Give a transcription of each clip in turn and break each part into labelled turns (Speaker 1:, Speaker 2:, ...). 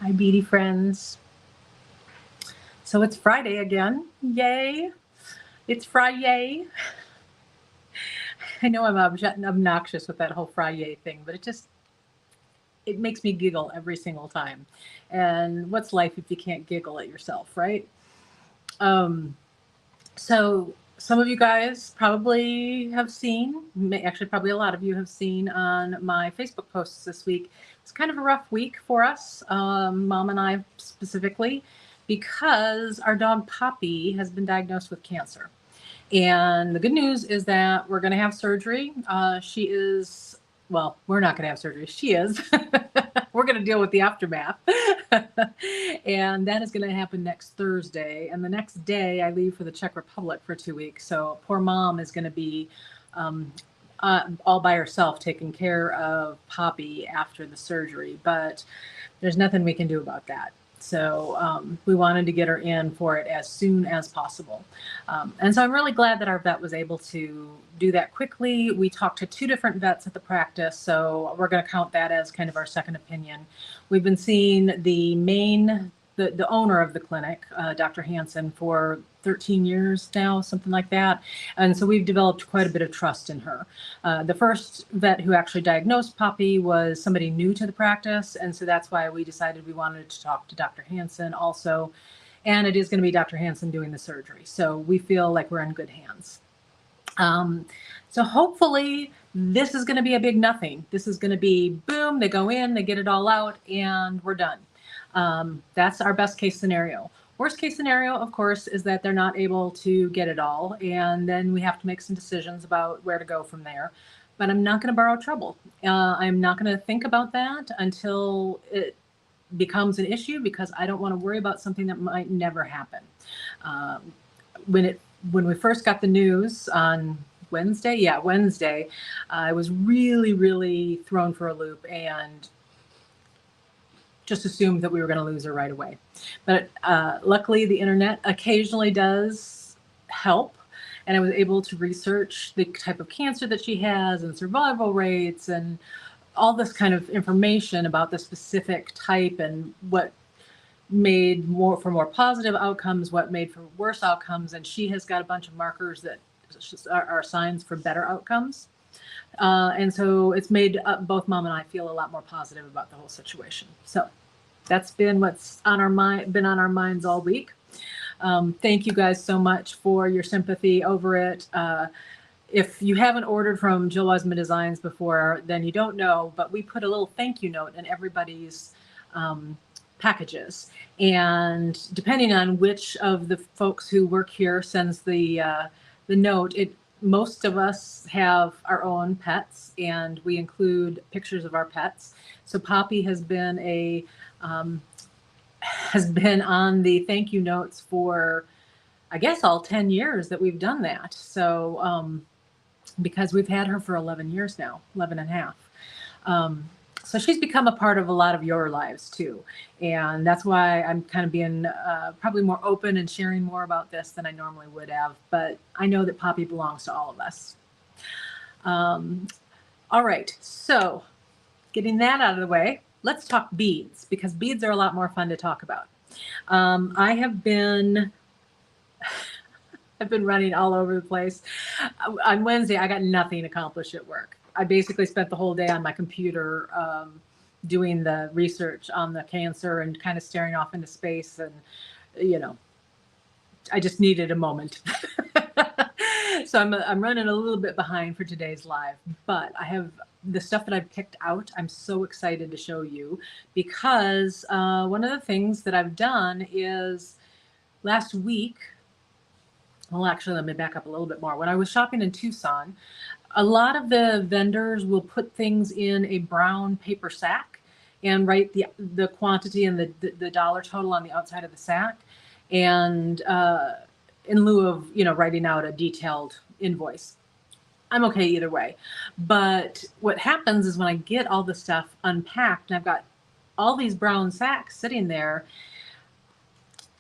Speaker 1: Hi, Beady friends. So it's Friday again. Yay. It's FriYay. I know I'm obnoxious with that whole FriYay thing, but it makes me giggle every single time. And what's life if you can't giggle at yourself, right? Um, so some of you guys probably have seen, actually probably a lot of you have seen on my Facebook posts this week. It's kind of a rough week for us, Mom and I specifically, because our dog Poppy has been diagnosed with cancer. And the good news is that we're going to have surgery. Well, we're not going to have surgery. She is. We're going to deal with the aftermath. And that is going to happen next Thursday. And the next day, I leave for the Czech Republic for 2 weeks. So poor mom is going to be all by herself taking care of Poppy after the surgery. But there's nothing we can do about that. So we wanted to get her in for it as soon as possible. And so I'm really glad that our vet was able to do that quickly. We talked to 2 different vets at the practice, so we're going to count that as kind of our second opinion. We've been seeing the owner of the clinic, Dr. Hansen, for 13 years now, something like that. And so we've developed quite a bit of trust in her. The first vet who actually diagnosed Poppy was somebody new to the practice. And so that's why we decided we wanted to talk to Dr. Hansen also. And it is going to be Dr. Hansen doing the surgery. So we feel like we're in good hands. So hopefully this is going to be a big nothing. This is going to be boom, they go in, they get it all out, and we're done. That's our best case scenario. Worst case scenario, of course, is that they're not able to get it all, and then we have to make some decisions about where to go from there. But I'm not going to borrow trouble. I'm not going to think about that until it becomes an issue, because I don't want to worry about something that might never happen. When we first got the news on Wednesday, I was really, really thrown for a loop and just assumed that we were going to lose her right away. But luckily, the internet occasionally does help. And I was able to research the type of cancer that she has and survival rates and all this kind of information about the specific type and what made for more positive outcomes, what made for worse outcomes. And she has got a bunch of markers that are signs for better outcomes. And so it's made both Mom and I feel a lot more positive about the whole situation. So that's been what's on our minds all week. Thank you guys so much for your sympathy over it. If you haven't ordered from Jill Wesma Designs before, then you don't know, but we put a little thank you note in everybody's packages. And depending on which of the folks who work here sends the note, most of us have our own pets, and we include pictures of our pets. So Poppy has been on the thank you notes for, I guess, all 10 years that we've done that. So because we've had her for 11 years now, 11 and a half. So she's become a part of a lot of your lives too. And that's why I'm kind of being probably more open and sharing more about this than I normally would have. But I know that Poppy belongs to all of us. All right, so getting that out of the way, let's talk beads, because beads are a lot more fun to talk about. I've been running all over the place. On Wednesday, I got nothing accomplished at work. I basically spent the whole day on my computer doing the research on the cancer and kind of staring off into space. And, I just needed a moment. So I'm running a little bit behind for today's live, but I have the stuff that I've picked out. I'm so excited to show you, because one of the things that I've done is last week, well, actually, let me back up a little bit more. When I was shopping in Tucson, a lot of the vendors will put things in a brown paper sack and write the quantity and the dollar total on the outside of the sack, and in lieu of writing out a detailed invoice. I'm okay either way. But what happens is when I get all the stuff unpacked and I've got all these brown sacks sitting there,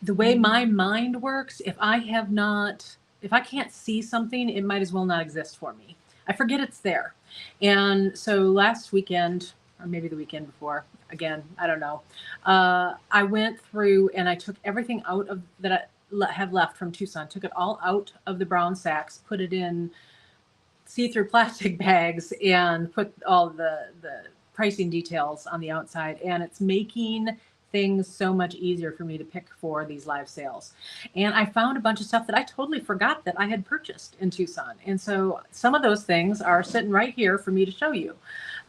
Speaker 1: the way my mind works, if I can't see something, it might as well not exist for me. I forget it's there. And so last weekend, or maybe the weekend before. Again, I don't know. I went through and I took everything out of that I have left from Tucson, took it all out of the brown sacks, put it in see-through plastic bags, and put all the pricing details on the outside. And it's making things so much easier for me to pick for these live sales. And I found a bunch of stuff that I totally forgot that I had purchased in Tucson. And so some of those things are sitting right here for me to show you.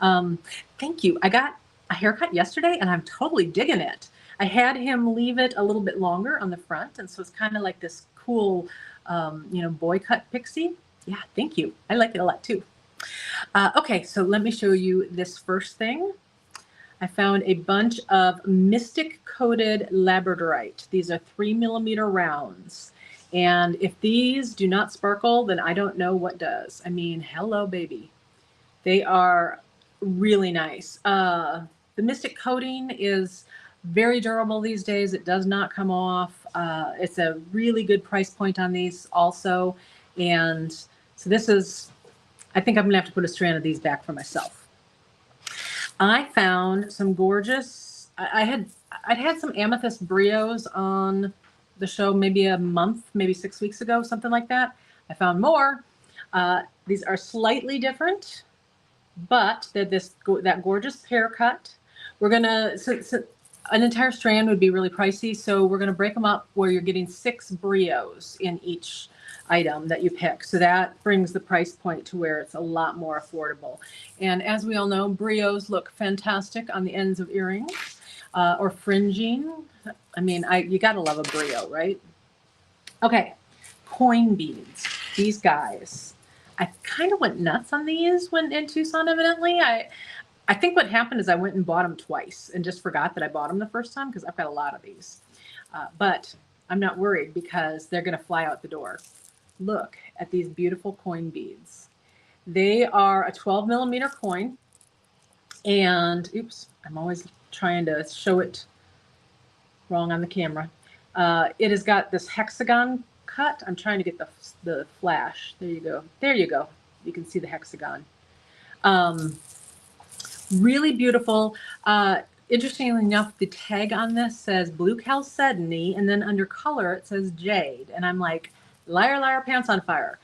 Speaker 1: Thank you. I got a haircut yesterday and I'm totally digging it. I had him leave it a little bit longer on the front. And so it's kind of like this cool, boy cut pixie. Yeah, thank you. I like it a lot too. Okay, so let me show you this first thing. I found a bunch of Mystic coated Labradorite. These are 3mm rounds. And if these do not sparkle, then I don't know what does. I mean, hello, baby. They are really nice. The Mystic coating is very durable these days. It does not come off. It's a really good price point on these also. And so this is, I think I'm gonna have to put a strand of these back for myself. I found some gorgeous, I'd had some amethyst brios on the show maybe a month, maybe 6 weeks ago, something like that. I found more. These are slightly different, but they're that gorgeous haircut. We're gonna, so an entire strand would be really pricey, so we're gonna break them up where you're getting 6 brios in each item that you pick. So that brings the price point to where it's a lot more affordable. And as we all know, brios look fantastic on the ends of earrings or fringing. I mean, you gotta love a brio, right? Okay, coin beads. These guys. I kind of went nuts on these when in Tucson, evidently. I think what happened is I went and bought them twice and just forgot that I bought them the first time because I've got a lot of these. But I'm not worried because they're gonna fly out the door. Look at these beautiful coin beads. They are a 12mm coin. And oops, I'm always trying to show it wrong on the camera. It has got this hexagon cut. I'm trying to get the flash. There you go. There you go. You can see the hexagon. Really beautiful. Interestingly enough, the tag on this says blue chalcedony, and then under color it says jade. And I'm like, liar, liar, pants on fire.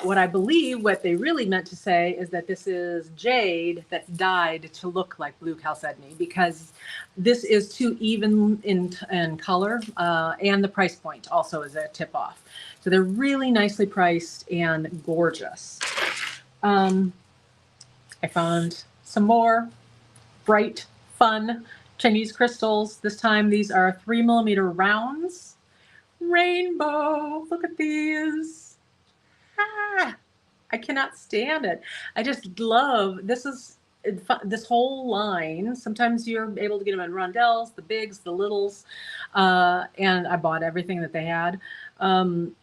Speaker 1: What I believe what they really meant to say is that this is jade that's dyed to look like blue chalcedony, because this is too even in color, and the price point also is a tip off. So they're really nicely priced and gorgeous. I found some more bright, fun Chinese crystals. This time these are 3mm rounds. Rainbow, look at these. I cannot stand it. I just love, this whole line. Sometimes you're able to get them in rondelles, the bigs, the littles, and I bought everything that they had. And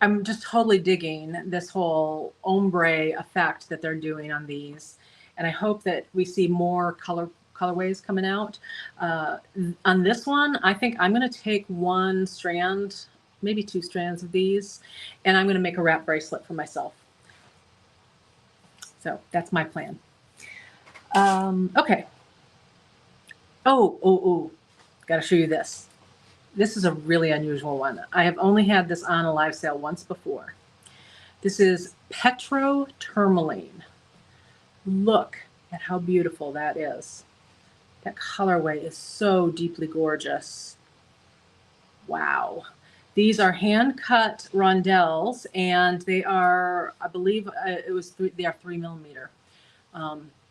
Speaker 1: I'm just totally digging this whole ombre effect that they're doing on these. And I hope that we see more colorways coming out. On this one, I think I'm going to take 1 strand, maybe 2 strands of these, and I'm going to make a wrap bracelet for myself. So that's my plan. Okay. Oh, got to show you this. This is a really unusual one. I have only had this on a live sale once before. This is Petr Turmaline. Look at how beautiful that is. That colorway is so deeply gorgeous. Wow. These are hand-cut rondelles, and they are, I believe, they are 3mm.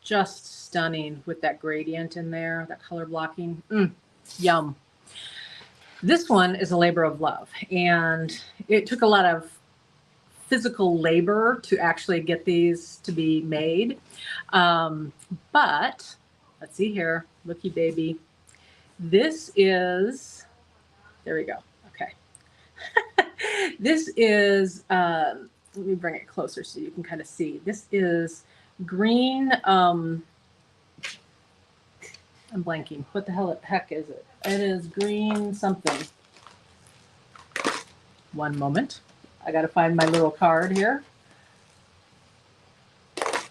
Speaker 1: Just stunning with that gradient in there, that color blocking. Yum. This one is a labor of love, and it took a lot of physical labor to actually get these to be made. But let's see here. Looky baby. This is, there we go. Okay. This is, let me bring it closer so you can kind of see. This is green, I'm blanking. What the heck is it? It is green something. One moment. I got to find my little card here.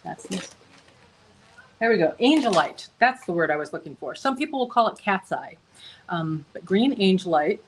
Speaker 1: That's this. There we go. Angelite. That's the word I was looking for. Some people will call it cat's eye. But green Angelite.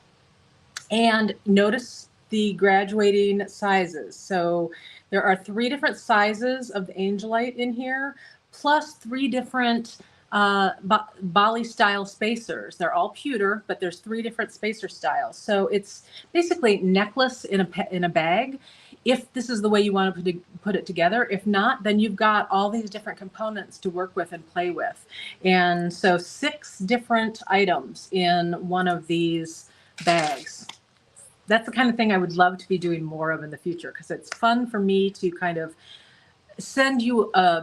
Speaker 1: And notice the graduating sizes. So there are 3 different sizes of the Angelite in here, plus 3 different Bali style spacers. They're all pewter, but there's 3 different spacer styles. So it's basically necklace in a bag, if this is the way you want to put it together. If not, then you've got all these different components to work with and play with. And so 6 different items in one of these bags. That's the kind of thing I would love to be doing more of in the future, because it's fun for me to kind of send you a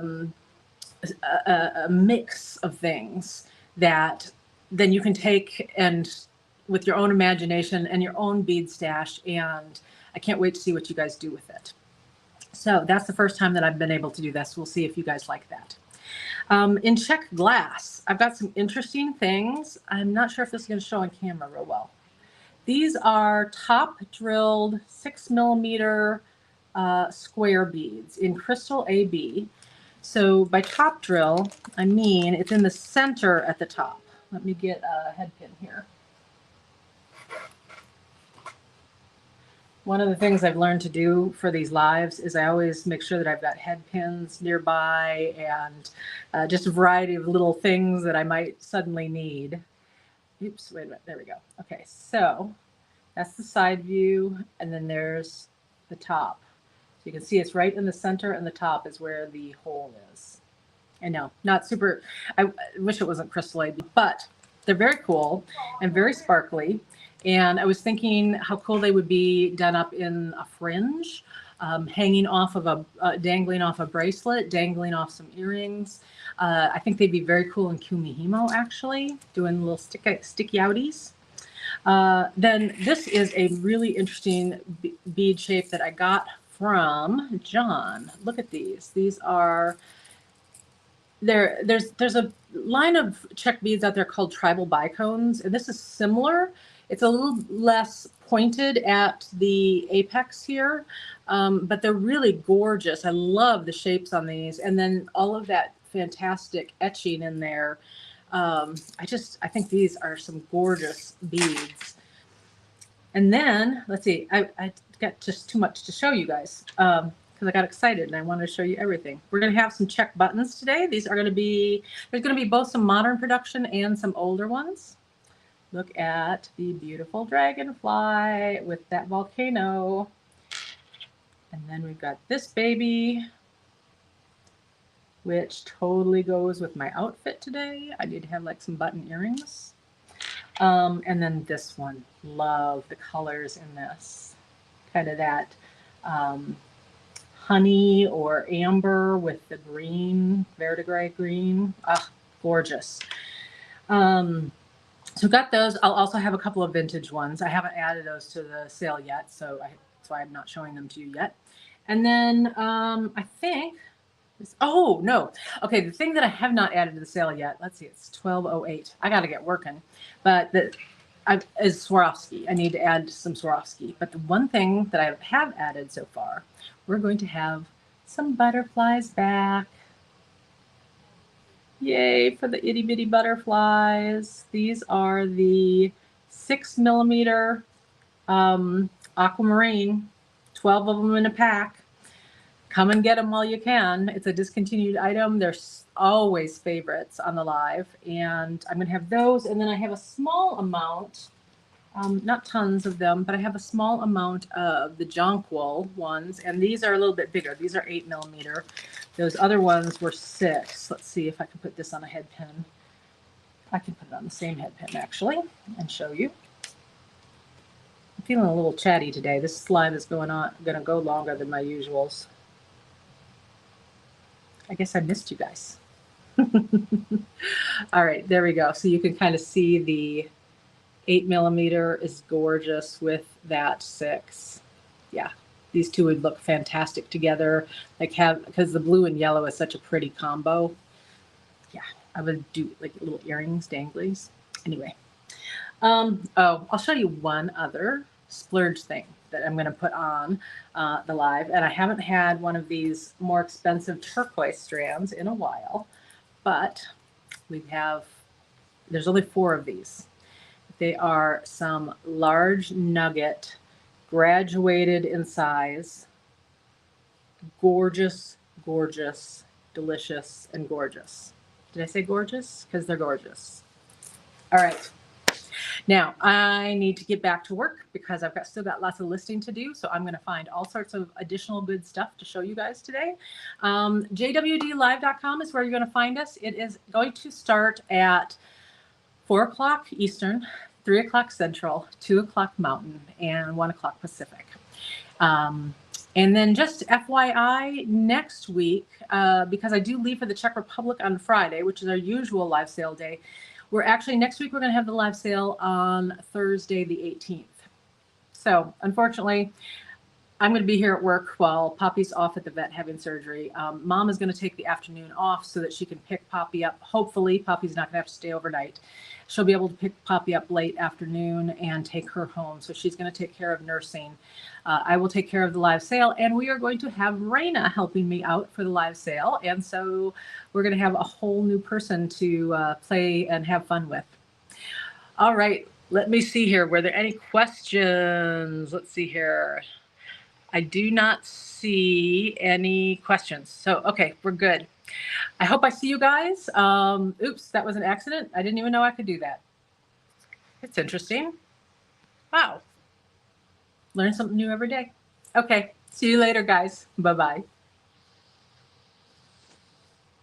Speaker 1: mix of things that then you can take and with your own imagination and your own bead stash, and I can't wait to see what you guys do with it. So that's the first time that I've been able to do this. We'll see if you guys like that. In check glass, I've got some interesting things. I'm not sure if this is going to show on camera real well. These are top drilled 6mm square beads in crystal AB. So by top drill, I mean it's in the center at the top. Let me get a head pin here. One of the things I've learned to do for these lives is I always make sure that I've got head pins nearby and just a variety of little things that I might suddenly need. Oops, wait a minute, there we go. Okay, so that's the side view, and then there's the top. So you can see it's right in the center, and the top is where the hole is. I know, not super, I wish it wasn't crystal AB, but they're very cool and very sparkly. And I was thinking how cool they would be done up in a fringe, hanging off of a, dangling off a bracelet, dangling off some earrings. I think they'd be very cool in Kumihimo, actually, doing little sticky outies. Then this is a really interesting bead shape that I got from John. Look at these. These are, there's a line of check beads out there called tribal bicones, and this is similar. It's a little less pointed at the apex here, but they're really gorgeous. I love the shapes on these, and then all of that fantastic etching in there. I think these are some gorgeous beads. And then, let's see, I got just too much to show you guys because I got excited and I wanted to show you everything. We're going to have some check buttons today. These are going to be, there's going to be both some modern production and some older ones. Look at the beautiful dragonfly with that volcano. And then we've got this baby, which totally goes with my outfit today. I need to have like some button earrings. And then this one, love the colors in this. Kind of that honey or amber with the green, verdigris green. Ah, gorgeous. So got those. I'll also have a couple of vintage ones. I haven't added those to the sale yet, so that's why I'm not showing them to you yet. And then I think, oh no, okay, the thing that I have not added to the sale yet, let's see, it's 12:08. I got to get working, but is Swarovski. I need to add some Swarovski. But the one thing that I have added so far, we're going to have some butterflies back. Yay for the itty bitty butterflies. These are the 6mm aquamarine, 12 of them in a pack. Come and get them while you can. It's a discontinued item. They're always favorites on the live. And I'm going to have those. And then I have a small amount, not tons of them, but I have a small amount of the jonquil ones. And these are a little bit bigger. These are 8mm. Those other ones were 6. Let's see if I can put this on a head pin. I can put it on the same head pin, actually, and show you. I'm feeling a little chatty today. This live is going to go longer than my usuals. I guess I missed you guys. All right, there we go. So you can kind of see the 8mm is gorgeous with that 6. Yeah, these two would look fantastic together. Because the blue and yellow is such a pretty combo. Yeah, I would do like little earrings, danglies. Anyway, oh, I'll show you one other splurge thing that I'm going to put on the live. And I haven't had one of these more expensive turquoise strands in a while. but there's only 4 of these. They are some large nugget, graduated in size, gorgeous, gorgeous, delicious, and gorgeous. Did I say gorgeous? Because they're gorgeous. All right. Now I need to get back to work because I've still got lots of listing to do. So I'm going to find all sorts of additional good stuff to show you guys today. JWDlive.com is where you're going to find us. It is going to start at 4 o'clock Eastern, 3 o'clock Central, 2 o'clock Mountain, and 1 o'clock Pacific. And then just FYI, next week, because I do leave for the Czech Republic on Friday, which is our usual live sale day, next week we're going to have the live sale on Thursday the 18th. So unfortunately, I'm going to be here at work while Poppy's off at the vet having surgery. Mom is going to take the afternoon off so that she can pick Poppy up. Hopefully, Poppy's not going to have to stay overnight. She'll be able to pick Poppy up late afternoon and take her home. So she's going to take care of nursing. I will take care of the live sale, and we are going to have Raina helping me out for the live sale. And so we're going to have a whole new person to play and have fun with. All right, let me see here. Were there any questions? Let's see here. I do not see any questions. So, okay, we're good. I hope I see you guys. Oops, that was an accident. I didn't even know I could do that. It's interesting. Wow. Learn something new every day. Okay, see you later, guys. Bye-bye.